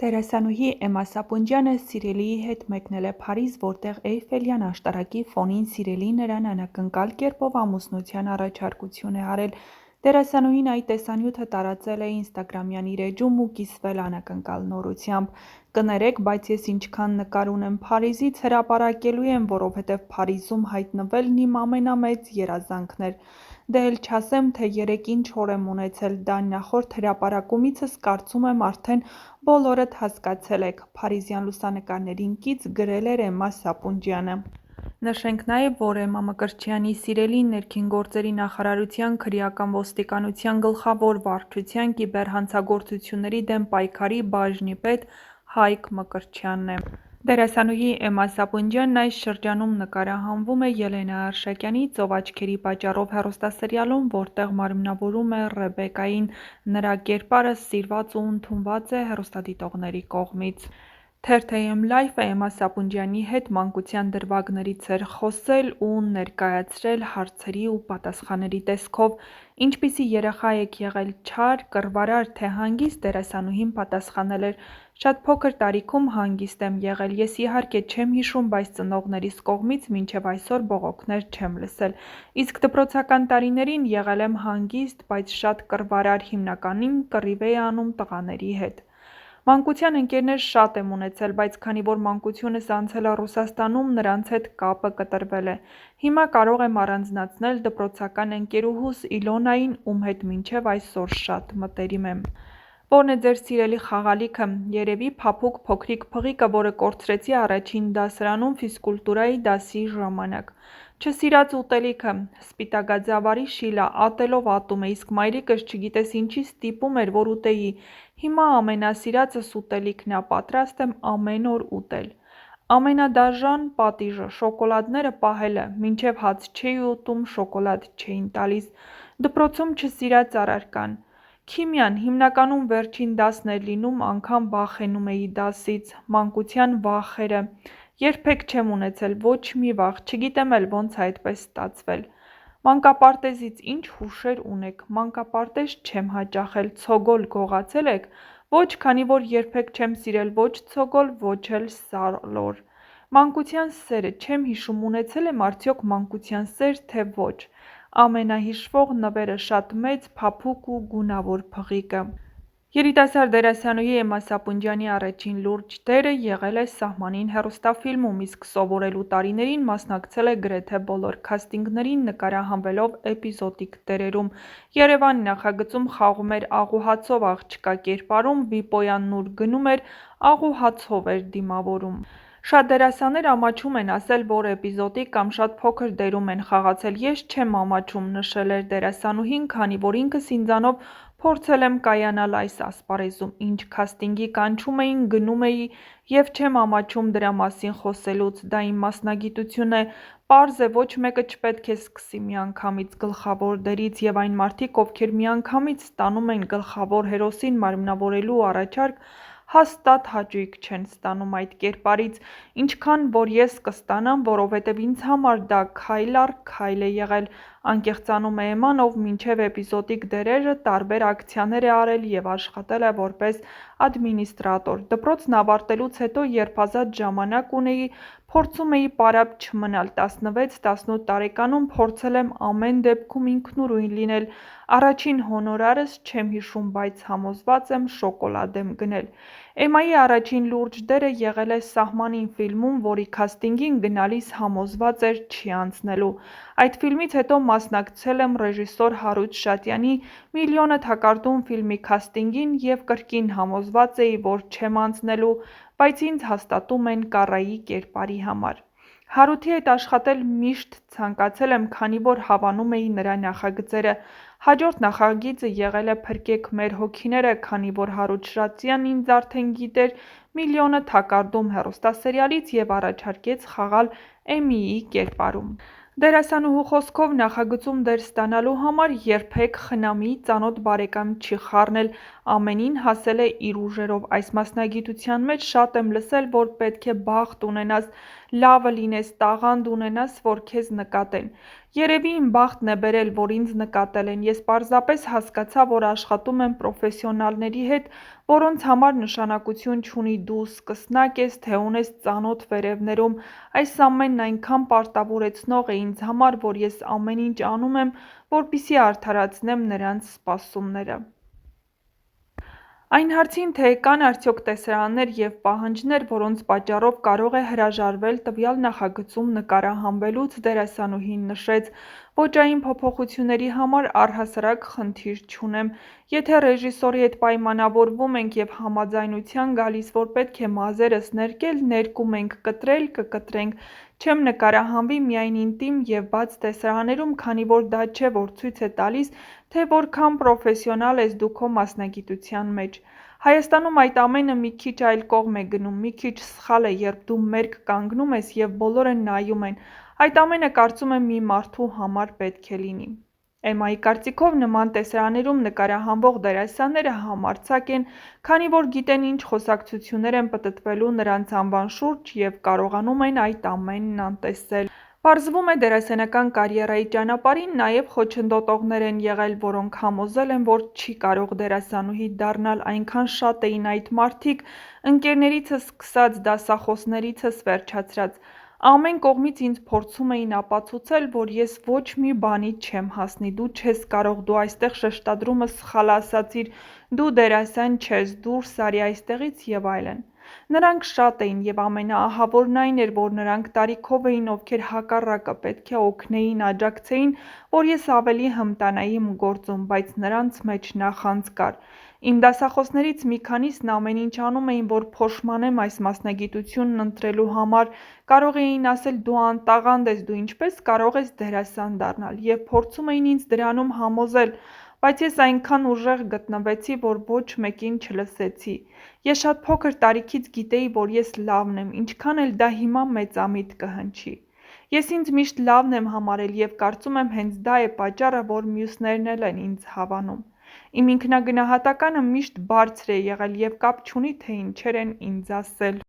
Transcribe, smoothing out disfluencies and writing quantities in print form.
Դերասանուհի Էմմա Սապունջյանը սիրելիի հետ մեկնել է Փարիզ, որտեղ Էյֆելյան աշտարակի ֆոնին սիրելին նրան անակնկալ կերպով ամուսնության առաջարկություն է արել։ Դերասանուհին այդ տեսանյութը տարածել է ինստագրամյան իր էջում ու կիսվել անակնկալ նորությամբ։ Կներեք, բայց ես ինչքան նկար ունեմ Փարիզից, հրապարակելու եմ, որովհետև Փարիզում հայտնվելն իմ ամենամեծ երազանքն էր։ Դե էլ չասեմ, թե երեկ ինչ օր եմ ունեցել, դա նախորդ հրապարակումիցս կարծում եմ արդեն բոլորդ հասկացել եք, փարիզյան լուսանկարներին կից գրել էր Էմմա Սապունջյանը։ Նշենք նաև, որ Էմմա Մկրտչյանի սիրելին ներքին գործերի նախարարության քրեական ոստիկանության գլխավոր վարչության կիբերհանցագործությունների դեմ պայքարի բաժնի պետ Հայկ Մկրտչյանն է։ Դերասանուհի Էմմա Սապունջյանն այս շրջանում նկարահանվում է Ելենա Արշակյանի «Ծով աչքերի պատճառով» հեռուստասերիալում, որտեղ մարմնավորում է Ռեբեկային։ Նրա կերպարը սիրված ու ընդունված է հեռուստադիտողների կողմից։ Թերթ.am Life-ը Էմմա Սապունջյանի հետ մանկության դրվագներից էր խոսել ու ներկայացրել հարցերի ու պատասխանների տեսքով։ Ինչպիսի երեխա եք եղել, չար, կռվարար, թե հանգիստ, դերասանուհին պատասխանել էր. Շատ փոքր տարիքում հանգիստ եմ եղել, ես իհարկե չեմ հիշում, բայց ծնողներիս կողմից մինչև այսօր բողոքներ չեմ լսել, իսկ դպրոցական տարիներին եղել եմ հանգիստ, բայց շատ կռվարար, հիմնականում կռիվ էի անում տղաների հետ։ Մանկության ընկերներ շատ եմ ունեցել, բայց քանի որ մանկությունս անցել է Ռուսաստանում, նրանց հետ կապը կտրվել է։ Հիմա կարող եմ առանձնացնել դպրոցական ընկերուհուս Իլոնային, ում հետ մինչև այսօր շատ մտերիմ եմ։ Ո՞րն է ձեր սիրելի խաղալիքը։ Երևի փափուկ փոքրիկ փղիկը, որը կորցրեցի առաջին դասարանում ֆիզկուլտուրայի դասի ժամանակ։ Չսիրած ուտելիքը՝ սպիտակաձավարի շիլա, ատելով ատում է, իսկ մայրիկս չգիտես ինչի ստիպում էր, որ ուտեի։ Հիմա ամենասիրածս ուտելիքն ա, պատրաստ եմ ամեն օր ուտել։ Ամենադաժան պատիժը՝ շոկոլադները պահելը, մինչև հաց չէի ուտում, շոկոլադ չէին տալիս։ Դպրոցում չսիրած առարկան։ Քիմիան, հիմնականում վերջին դասն էր լինում, անգամ վախենում էի դասից։ Մանկության վախերը։ Երբեք չեմ ունեցել ոչ մի վախ, չգիտեմ էլ ոնց է այդպես ստացվել։ Մանկապարտեզից ինչ հուշեր ունեք։ Մանկապարտեզ չեմ հաճախել, ցոգոլ գողացել եք։ Ոչ, քանի որ երբեք չեմ սիրել ոչ ցոգոլ, ոչ էլ սալոր։ Մանկության սերը, չեմ հիշում ունեցել եմ արդյոք մանկության սեր, թե ոչ։ Ամենահիշվող նվերը շատ մեծ, փափուկ ու գունավոր փղիկը։ Երիտասարդ դերասանուհի Էմմա Սապունջյանի առաջին լուրջ դերը եղել է «Սահմանին» հեռուստաֆիլմում, իսկ սովորելու տարիներին մասնակցել է գրեթե բոլոր քաստինգներին, նկարահանվելով էպիզոդիկ դերերում։ Երևան նախագծում խաղում էր աղուհացով աղջկա կերպարում, Վիպոյան Նուր գնում էր, աղուհացով էր դիմավորում։ Շատ դերասաններ ամաչում են ասել, որ էպիզոդիկ կամ շատ փոքր դերում են խաղացել, ես չեմ ամաչում, նշել էր դերասանուհին, քանի որ ինքս ինձանով փորձել եմ կայանալ այս ասպարեզում, ինչ քաստինգի կանչում էին, գնում էի և չեմ ամաչում դրա մասին խոսելուց, դա իմ մասնագիտությունն է, պարզ է, ոչ մեկը չպետք է սկսի միանգամից գլխավոր դերից, և այն մարդիկ, ովքեր միանգամից ստանում են գլխավոր հերոսին մարմնավորելու առաջարկ, հաստատ հաճույք չեն ստանում այդ կերպարից, ինչքան որ ես կստանամ, որովհետև ինձ համար դա քայլ առ քայլ է եղել, անկեղծանում է Էմման, ով մինչև էպիզոդիկ դերերը տարբեր ակցիաներ է արել և աշխատել է որպես ադմինիստրատոր։ Դպրոցն ավարտելուց հետո, երբ ազատ ժամանակ ունեի, փորձում էի պարապ չմնալ, 16-18 տարեկանում փորձել եմ ամեն դեպքում ինքնուրույն լինել, առաջին հոնորարս չեմ հիշում, բայց համոզված եմ շոկոլադ եմ գնել։ Էմմայի առաջին լուրջ դերը եղել է «Սահմանին» ֆիլմում, որի քաստինգին գնալիս համոզված էր չի անցնելու։ Այդ ֆիլմից հետո մասնակցել եմ ռեժիսոր Հարութ Շատյանի «Միլիոնը թակարդում» ֆիլմի քաստինգին և կրկին համոզված էի, որ չեմ անցնելու, բայց ինձ հաստատում են Կառայի կերպարի համար։ Հարութի հետ աշխատել միշտ ցանկացել եմ, քանի որ հավանում էի նրա նախագծերը։ Հաջորդ նախագիծը եղել է «Փրկեք մեր հոգիները», քանի որ Հարութ Շատյանն ինձ արդեն գիտեր «Միլիոնը թակարդում» հեռուստասերիալից և առաջարկեց խաղալ Էմիի կերպարում։ Դերասանուհու խոսքով, նախագծում դեր ստանալու համար երբեք խնամի, ծանոթ բարեկամ չի խառնել, ամենին հասել է իր ուժերով։ Այս մասնագիտության մեջ շատ եմ լսել, որ պետք է բախտ ունենաս, լավը լինես, տաղանդ ունենաս, որ քեզ նկատեն։ Երևի իմ բախտն է բերել, որ ինձ նկատել են։ Ես պարզապես հասկացա, որ աշխատում եմ պրոֆեսիոնալների հետ, որոնց համար նշանակություն չունի դու սկսնակ ես, թե ունես ծանոթ վերևներում։ Այս ամենն այնքան պարտավորեցնող է ինձ համար, որ ես ամեն ինչ անում եմ, որպեսզի արդարացնեմ նրանց սպասումները։ Այն հարցին, թե կան արդյոք տեսարաններ և պահանջներ, որոնց պատճառով կարող է հրաժարվել տվյալ նախագծում նկարահանվելուց, դերասանուհին նշեց. «Ոճային փոփոխությունների համար առհասարակ խնդիր չունեմ։ Եթե ռեժիսորի հետ պայմանավորվում ենք և համաձայնության գալիս, որ պետք է մազերս ներկել, ներկում ենք, կտրել, կկտրենք։ Չեմ նկարահանվի միայն ինտիմ և բաց տեսարաններում, քանի որ դա չէ, որ ցույց է տալիս, թե որքան պրոֆեսիոնալ ես դու քո մասնագիտության մեջ։ Հայաստանում այդ ամենը մի քիչ այլ կողմ է գնում, մի քիչ սխալ է, երբ դու մերկ կանգնում ես և բոլորը նայում են։ Այդ ամենը կարծում եմ մի մարդու համար պետք է լինի»։ Էմմայի կարծիքով նման տեսարաններում նկարահանվող դերասանները համարձակ են, քանի որ գիտեն ինչ խոսակցություններ են պտտվելու նրանց անվան շուրջ և կարողանում են այդ ամենն անտեսել։ Պարզվում է դերասանական կարիերայի ճանապարհին նաև խոչընդոտողներ են եղել, որոնք համոզել են, որ չի կարող դերասանուհի դառնալ, այնքան շատ էին այդ մարդիկ, ընկերներիցս սկսած, դասախոսներիցս վերջացրած։ Ամեն կողմից ինձ փորձում էին ապացուցել, որ ես ոչ մի բանի չեմ հասնի, դու չես կարող, դու այստեղ շեշտադրումը սխալ ասացիր, դու դերասան չես, դուրս արի այստեղից և այլն։ Նրանք շատ էին, և ամենաահավորն այն էր, որ նրանք տարիքով էին, ովքեր հակառակը պետք է օգնեին, աջակցեին, որ ես ավելի հմտանայի իմ գործում, բայց նրանց մեջ նախանձ կար։ Իմ դասախոսներից մի քանիսն ամեն ինչ անում էին, որ փոշմանեմ այս մասնագիտությունն ընտրելու համար, կարող էին ասել դու անտաղանդ ես, դու ինչպես կարող ես դերասան դառնալ, և փորձում էին ինձ դրանում համոզել, բայց ես այնքան ուժեղ գտնվեցի, որ ոչ մեկին չլսեցի։ Ես շատ փոքր տարիքից գիտեի, որ ես լավն եմ, ինչքան էլ դա հիմա մեծամիտ կհնչի։ Ես ինձ միշտ լավն եմ համարել և կարծում եմ հենց դա է պատճառը, որ մյուսներն էլ են ինձ հավանում։ Իմ ինքնագնահատականը միշտ բարձր է եղել և կապ չունի, թե ինչեր են ինձ ասել։